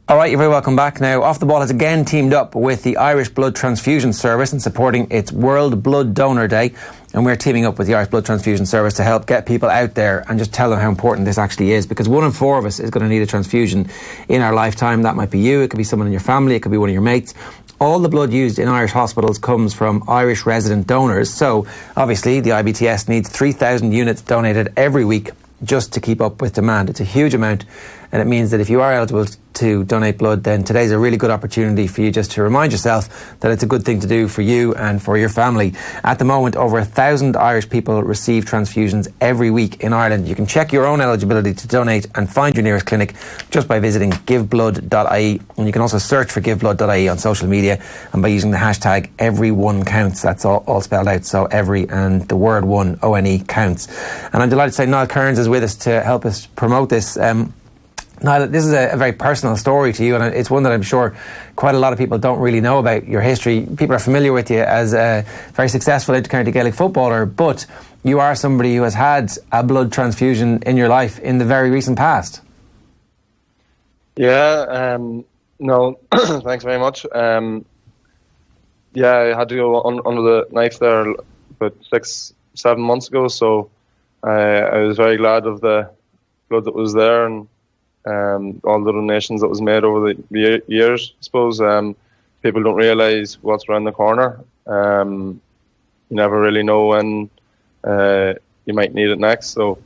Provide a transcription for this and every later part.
All right, you're very welcome back. Now, Off the Ball has again teamed up with the Irish Blood Transfusion Service in supporting its World Blood Donor Day. And we're teaming up with the Irish Blood Transfusion Service to help get people out there and just tell them how important this actually is. Because 1 in 4 of us is going to need a transfusion in our lifetime. That might be you, it could be someone in your family, it could be one of your mates. All the blood used in Irish hospitals comes from Irish resident donors. So, obviously, the IBTS needs 3,000 units donated every week just to keep up with demand. It's a huge amount, and it means that if you are eligible to donate blood, then today's a really good opportunity for you just to remind yourself that it's a good thing to do for you and for your family. At the moment, over 1,000 Irish people receive transfusions every week in Ireland. You can check your own eligibility to donate and find your nearest clinic just by visiting giveblood.ie, and you can also search for giveblood.ie on social media and by using the hashtag #everyone_counts. That's all spelled out, so every and the word one, O-N-E, counts. And I'm delighted to say Niall Kearns is with us to help us promote this. Niall, this is a very personal story to you, and it's one that I'm sure quite a lot of people don't really know about your history. People are familiar with you as a very successful intercounty Gaelic footballer, but you are somebody who has had a blood transfusion in your life in the very recent past. Yeah, no, thanks very much. Yeah, I had to go under the knife there about 6-7 months ago, so I was very glad of the blood that was there, and all the donations that was made over the years. I suppose people don't realise what's around the corner. You never really know when you might need it next. So,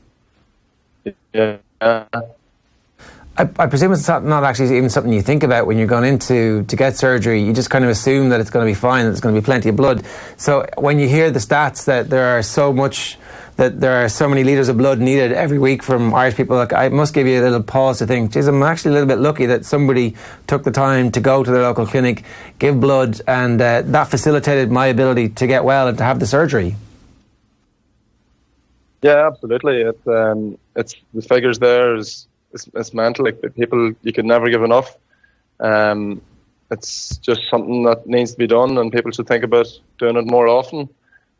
yeah. I presume it's not actually even something you think about when you're going in to get surgery. You just kind of assume that it's going to be fine, that there's going to be plenty of blood. So when you hear the stats that there are so many litres of blood needed every week from Irish people, like, I must give you a little pause to think, geez, I'm actually a little bit lucky that somebody took the time to go to their local clinic, give blood, and that facilitated my ability to get well and to have the surgery. Yeah, absolutely. It's the figures there it's mental. Like, people, you could never give enough. It's just something that needs to be done, and people should think about doing it more often.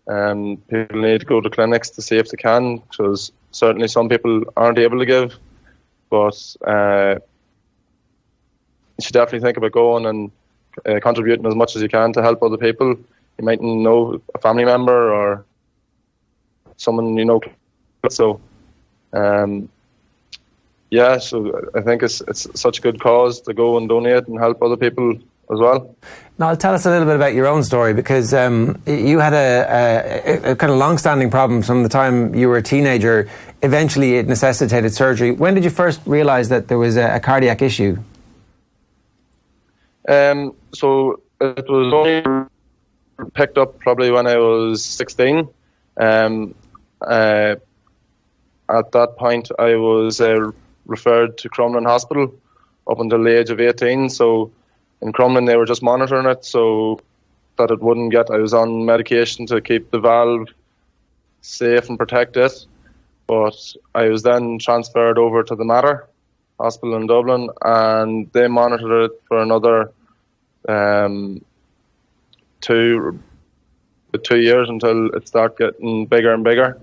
People need to go to clinics to see if they can, because certainly some people aren't able to give, but you should definitely think about going and contributing as much as you can to help other people. You might know a family member or someone you know. So yeah, so I think it's such a good cause to go and donate and help other people as well. Now, tell us a little bit about your own story, because you had a kind of long-standing problem from the time you were a teenager. Eventually, it necessitated surgery. When did you first realise that there was a cardiac issue? So it was only picked up probably when I was 16. At that point, I was referred to Crumlin Hospital up until the age of 18. So in Crumlin, they were just monitoring it so that it wouldn't get. I was on medication to keep the valve safe and protect it. But I was then transferred over to the Mater Hospital in Dublin, and they monitored it for another 2 years until it started getting bigger and bigger.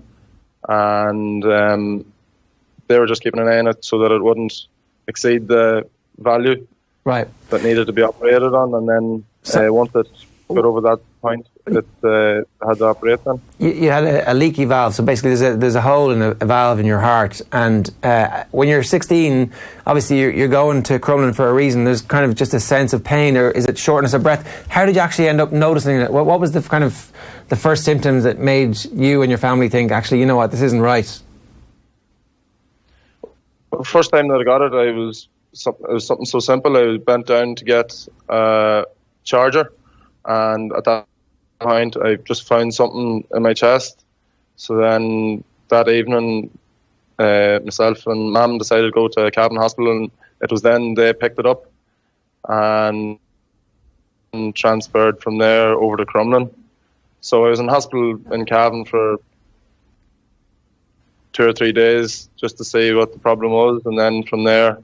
And they were just keeping an eye on it so that it wouldn't exceed the value that needed to be operated on. And then once it got over that point, it had to operate then. You had a leaky valve, so basically there's a hole in a valve in your heart. And when you're 16, obviously you're going to Crumlin for a reason. There's kind of just a sense of pain, or is it shortness of breath? How did you actually end up noticing it? What was the kind of the first symptoms that made you and your family think, actually, you know what, this isn't right? The first time that I got it, it was something so simple. I bent down to get a charger, and at that point I just found something in my chest. So then that evening, myself and Mum decided to go to Cavan Hospital, and it was then they picked it up and transferred from there over to Crumlin. So I was in hospital in Cavan for 2 or 3 days just to see what the problem was, and then from there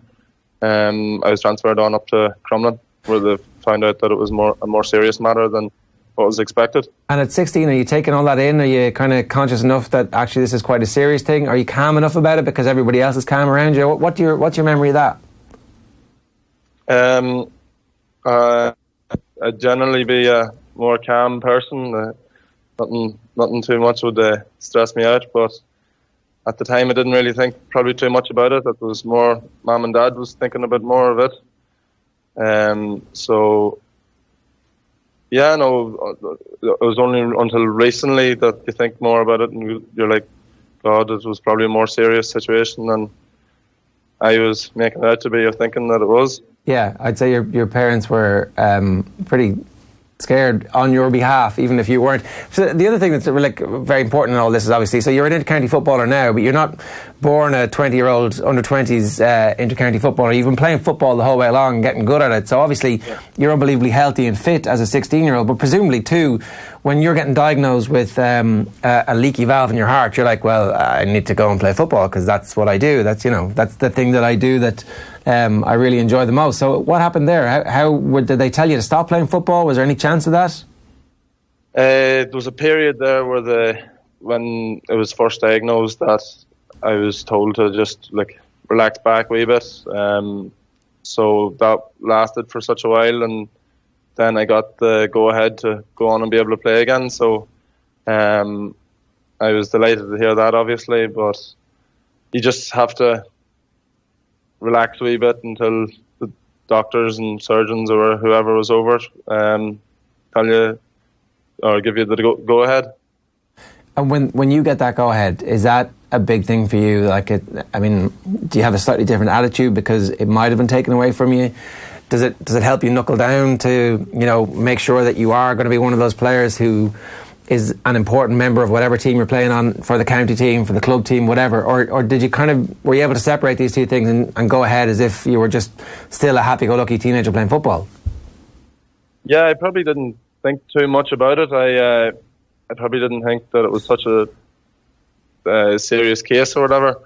I was transferred on up to Crumlin, where they found out that it was a more serious matter than what was expected. And at 16, are you taking all that in? Are you kind of conscious enough that actually this is quite a serious thing? Are you calm enough about it because everybody else is calm around you? What's your memory of that? I'd generally be a more calm person. Nothing too much would stress me out, but at the time I didn't really think probably too much about it. It was more Mum and Dad was thinking a bit more of it. So yeah, no, it was only until recently that you think more about it and you're like, God, it was probably a more serious situation than I was making it out to be or thinking that it was. Yeah, I'd say your parents were pretty scared on your behalf, even if you weren't. So the other thing that's like very important in all this is obviously, so you're an inter-county footballer now, but you're not born a 20-year-old under-20s inter-county footballer. You've been playing football the whole way along and getting good at it. So obviously you're unbelievably healthy and fit as a 16-year-old, but presumably too, when you're getting diagnosed with a leaky valve in your heart, you're like, well, I need to go and play football because that's what I do. That's the thing that I do that I really enjoy the most. So what happened there? Did they tell you to stop playing football? Was there any chance of that? There was a period there where when it was first diagnosed that I was told to just like relax back a wee bit. So that lasted for such a while, and then I got the go ahead to go on and be able to play again. So I was delighted to hear that, obviously, but you just have to relax a wee bit until the doctors and surgeons or whoever was over tell you or give you the go ahead. And when you get that go ahead, is that a big thing for you? Do you have a slightly different attitude because it might have been taken away from you? Does it help you knuckle down to make sure that you are going to be one of those players who is an important member of whatever team you're playing on, for the county team, for the club team, whatever? Or did you were you able to separate these two things and go ahead as if you were just still a happy-go-lucky teenager playing football? Yeah, I probably didn't think too much about it. I probably didn't think that it was such a serious case or whatever.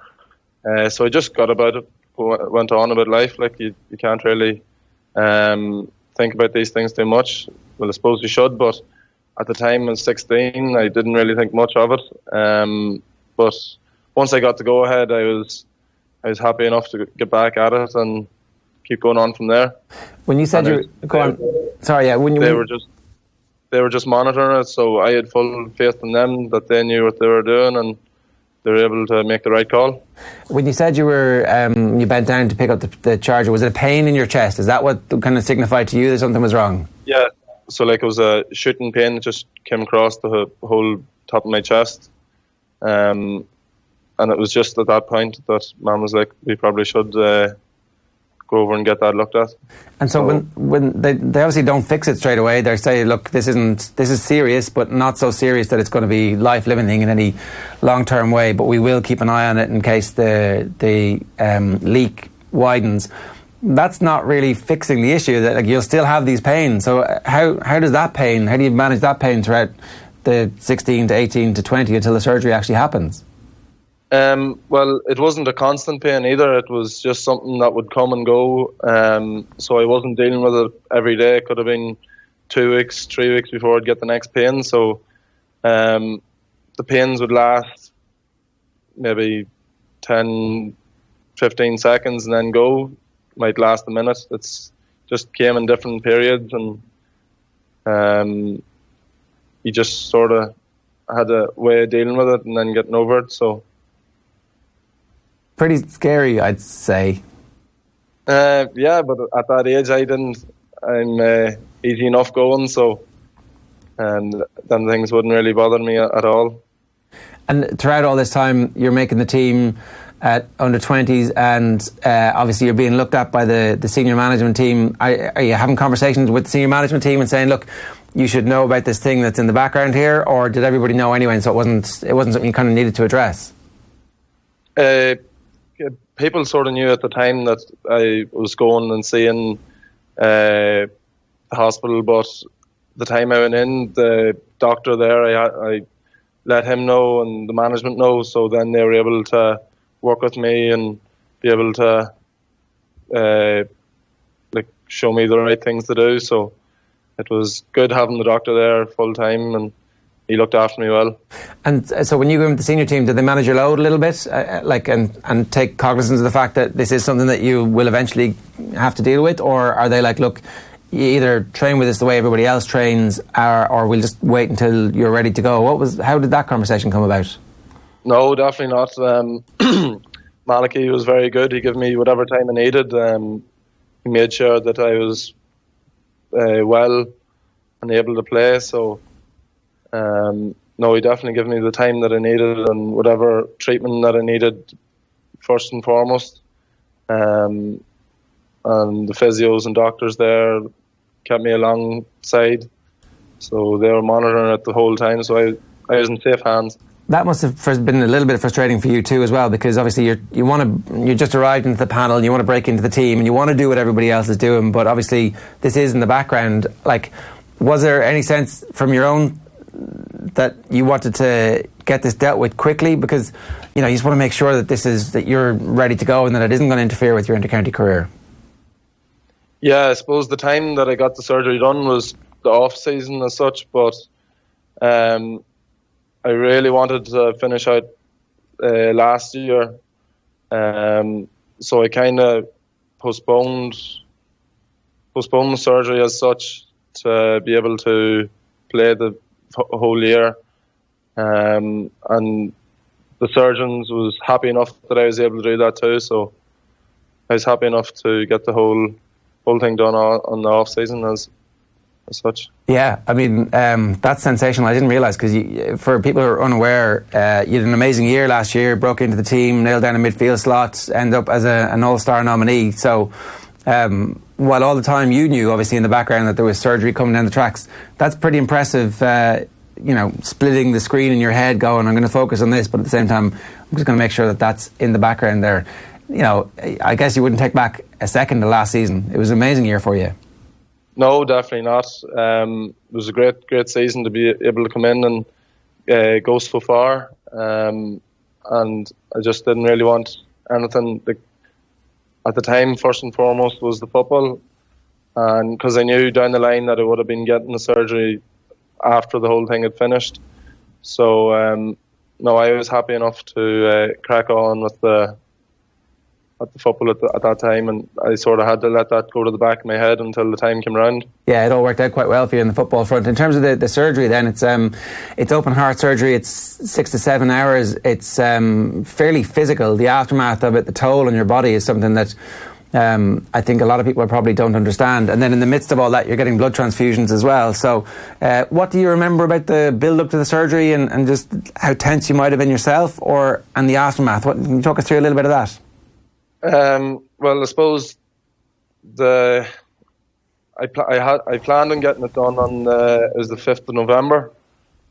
So I just got about it, went on about life. Like you can't really think about these things too much. Well, I suppose you should, but at the time I was 16, I didn't really think much of it. But once I got the go ahead, I was happy enough to get back at it and keep going on from there. When you said they were just monitoring it, so I had full faith in them that they knew what they were doing and they were able to make the right call. When you said you were you bent down to pick up the charger, was it a pain in your chest? Is that what kind of signified to you that something was wrong? Yeah, so like it was a shooting pain that just came across the whole top of my chest, and it was just at that point that Mum was like, we probably should go over and get that looked at. And so when they obviously don't fix it straight away, they say, look, this is serious, but not so serious that it's going to be life-limiting in any long-term way, but we will keep an eye on it in case the leak widens. That's not really fixing the issue. That you'll still have these pains. So how does that pain, how do you manage that pain throughout the 16 to 18 to 20 until the surgery actually happens? Well, it wasn't a constant pain either. It was just something that would come and go. So I wasn't dealing with it every day. It could have been 2 weeks, 3 weeks before I'd get the next pain. So the pains would last maybe 10, 15 seconds and then go. Might last a minute. It's just came in different periods, and you just sort of had a way of dealing with it and then getting over it. So pretty scary, I'd say. Yeah, but at that age, I'm easy enough going, so and then things wouldn't really bother me at all. And throughout all this time, you're making the team at under 20s, and obviously you're being looked at by the senior management team. Are you having conversations with the senior management team and saying, look, you should know about this thing that's in the background here, or did everybody know anyway, and so it wasn't something you kind of needed to address? People sort of knew at the time that I was going and seeing the hospital, but the time I went in, the doctor there, I let him know and the management know, so then they were able to work with me and be able to show me the right things to do. So it was good having the doctor there full time, and he looked after me well. And so when you go into the senior team, did they manage your load a little bit, and take cognizance of the fact that this is something that you will eventually have to deal with, or are they like, look, you either train with us the way everybody else trains, or we'll just wait until you're ready to go? How did that conversation come about? No, definitely not. Malachy was very good. He gave me whatever time I needed. He made sure that I was well and able to play. So, no, he definitely gave me the time that I needed and whatever treatment that I needed, first and foremost. And the physios and doctors there kept me alongside. So they were monitoring it the whole time. So I was in safe hands. That must have been a little bit frustrating for you too as well, because obviously you just arrived into the panel and you want to break into the team and you want to do what everybody else is doing, but obviously this is in the background. Like, was there any sense from your own that you wanted to get this dealt with quickly, because you just want to make sure that you're ready to go and that it isn't going to interfere with your intercounty career? Yeah, I suppose the time that I got the surgery done was the off season as such, but I really wanted to finish out last year, so I kind of postponed the surgery as such to be able to play the whole year, and the surgeons was happy enough that I was able to do that too. So I was happy enough to get the whole thing done on the off season as such. Yeah, I mean, that's sensational. I didn't realise, because for people who are unaware, you had an amazing year last year, broke into the team, nailed down a midfield slot, ended up as an all-star nominee. So while all the time you knew, obviously, in the background that there was surgery coming down the tracks, that's pretty impressive, splitting the screen in your head going, I'm going to focus on this, but at the same time, I'm just going to make sure that that's in the background there. I guess you wouldn't take back a second to last season. It was an amazing year for you. No, definitely not. It was a great season to be able to come in and go so far. And I just didn't really want anything. At the time, first and foremost, was the football. And because I knew down the line that I would have been getting the surgery after the whole thing had finished. So, no, I was happy enough to crack on with the football at that time, and I sort of had to let that go to the back of my head until the time came around. Yeah, it all worked out quite well for you in the football front. In terms of the surgery then, it's open heart surgery, it's 6 to 7 hours, it's fairly physical. The aftermath of it, the toll on your body, is something that I think a lot of people probably don't understand. And then in the midst of all that, you're getting blood transfusions as well. So what do you remember about the build-up to the surgery and just how tense you might have been yourself, and the aftermath? Can you talk us through a little bit of that? Well, I suppose I planned on getting it done on it was the 5th of November.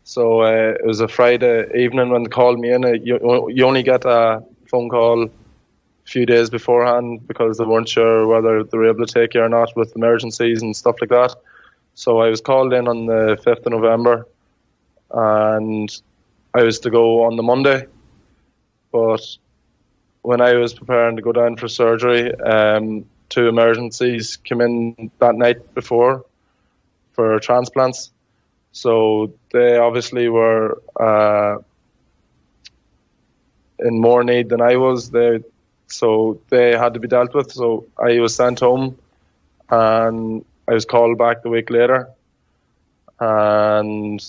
So it was a Friday evening when they called me in. You only get a phone call a few days beforehand because they weren't sure whether they were able to take you or not with emergencies and stuff like that. So I was called in on the 5th of November and I was to go on the Monday. But when I was preparing to go down for surgery, 2 emergencies came in that night before for transplants. So they obviously were in more need than I was. So they had to be dealt with. So I was sent home and I was called back the week later. And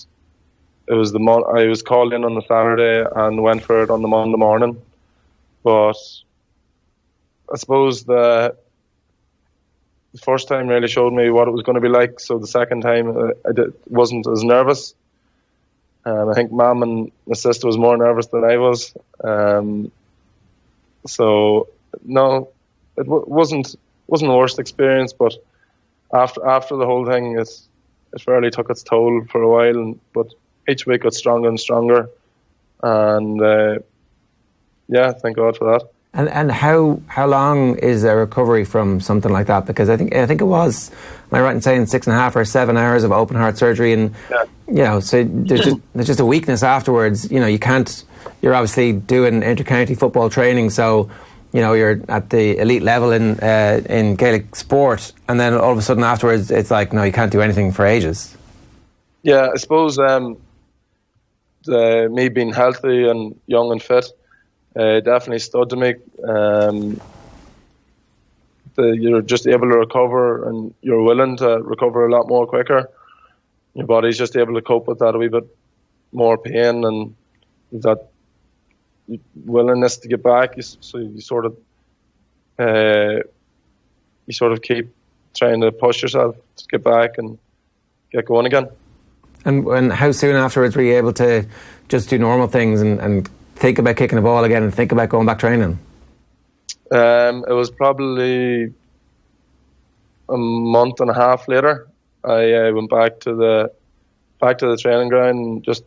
it was I was called in on the Saturday and went for it on the Monday morning. But I suppose the first time really showed me what it was going to be like. So the second time wasn't as nervous. I think Mum and my sister was more nervous than I was. So no, it wasn't the worst experience. But after the whole thing, it fairly took its toll for a while. But each week got stronger and stronger. And yeah, thank God for that. And how long is a recovery from something like that? Because I think it was, am I right in saying 6.5 or 7 hours of open heart surgery, and so there's just a weakness afterwards. You can't. You're obviously doing intercounty football training, so you're at the elite level in Gaelic sport, and then all of a sudden afterwards, it's like, no, you can't do anything for ages. Yeah, I suppose me being healthy and young and fit definitely stood to me. You're just able to recover, and you're willing to recover a lot more quicker. Your body's just able to cope with that a wee bit more pain, and that willingness to get back. So you sort of keep trying to push yourself to get back and get going again. And how soon afterwards were you able to just do normal things and think about kicking a ball again and think about going back training? It was probably a month and a half later. I went back to the training ground just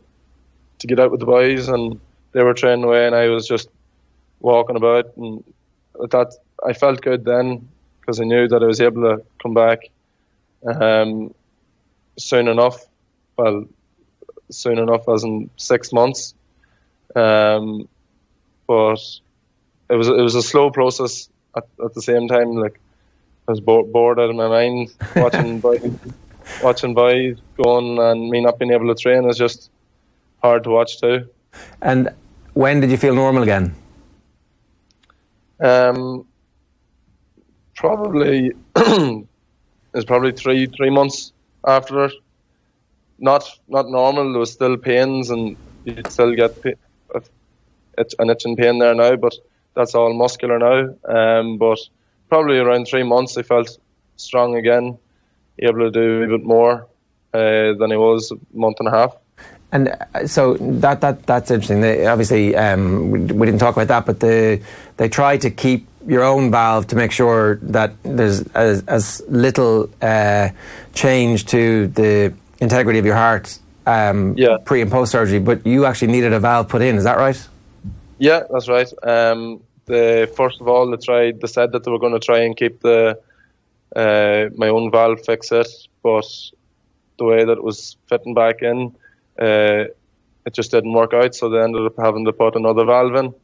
to get out with the boys, and they were training away, and I was just walking about. And I felt good then, because I knew that I was able to come back soon enough. Well, soon enough as in 6 months. But it was a slow process at the same time. Like, I was bored out of my mind watching boys going, and me not being able to train is just hard to watch too. And when did you feel normal again? Probably it's probably three months after it. Not normal. There was still pains, and you'd still get an itching pain there now, but that's all muscular now. But probably around 3 months, I felt strong again, able to do a bit more than I was a month and a half. And so that's interesting. Obviously, we didn't talk about that, but they try to keep your own valve to make sure that there's as little change to the integrity of your heart pre and post surgery. But you actually needed a valve put in. Is that right? Yeah, that's right. First of all, they said that they were going to try and keep my own valve fix it, but the way that it was fitting back in, it just didn't work out, so they ended up having to put another valve in.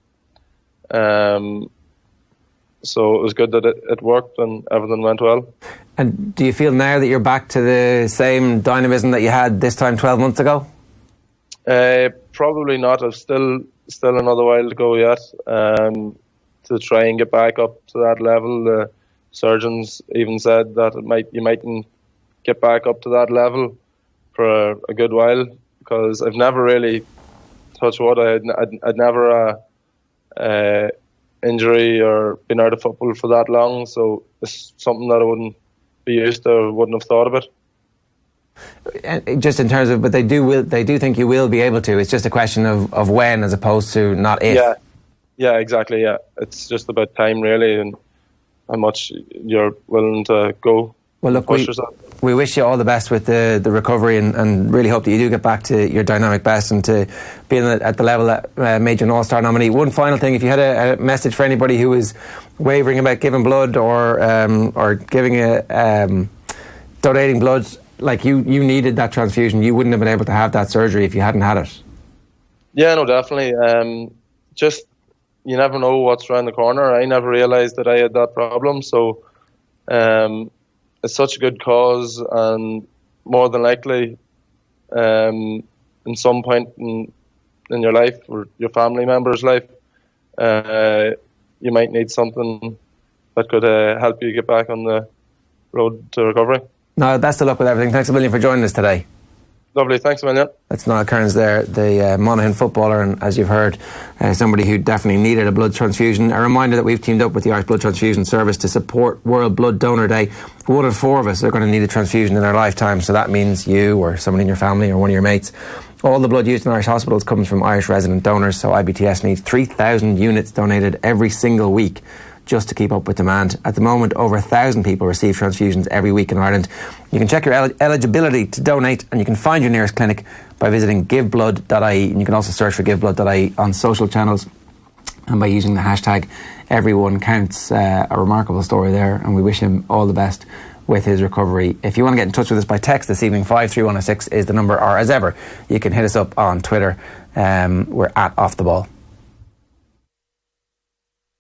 So it was good that it worked and everything went well. And do you feel now that you're back to the same dynamism that you had this time 12 months ago? Probably not. I've still another while to go yet to try and get back up to that level. The surgeons even said that you mightn't get back up to that level for a good while, because I've never really, touch wood, I'd never injury or been out of football for that long, so it's something that I wouldn't be used to or wouldn't have thought about. And just in terms of, but they do think you will be able to. It's just a question of when, as opposed to not if. Yeah, exactly. Yeah, it's just about time really, and how much you're willing to go. Well, look, we wish you all the best with the recovery, and really hope that you do get back to your dynamic best and to being at the level that made you an all-star nominee. One final thing, if you had a message for anybody who is wavering about giving blood or giving donating blood, like you needed that transfusion, you wouldn't have been able to have that surgery if you hadn't had it. Yeah, no, definitely. Just, you never know what's around the corner. I never realised that I had that problem, so it's such a good cause, and more than likely, in some point in your life or your family member's life, you might need something that could help you get back on the road to recovery. No, best of luck with everything. Thanks a million for joining us today. Lovely, thanks a million. That's Niall Kearns there, the Monaghan footballer, and as you've heard, somebody who definitely needed a blood transfusion. A reminder that we've teamed up with the Irish Blood Transfusion Service to support World Blood Donor Day. 1 in 4 of us are going to need a transfusion in our lifetime, so that means you or someone in your family or one of your mates. All the blood used in Irish hospitals comes from Irish resident donors, so IBTS needs 3,000 units donated every single week just to keep up with demand. At the moment, over 1,000 people receive transfusions every week in Ireland. You can check your eligibility to donate, and you can find your nearest clinic by visiting giveblood.ie, and you can also search for giveblood.ie on social channels and by using the hashtag #EveryoneCounts. A remarkable story there, and we wish him all the best with his recovery. If you want to get in touch with us by text this evening, 53106 is the number, or as ever, you can hit us up on Twitter. We're at Off The Ball.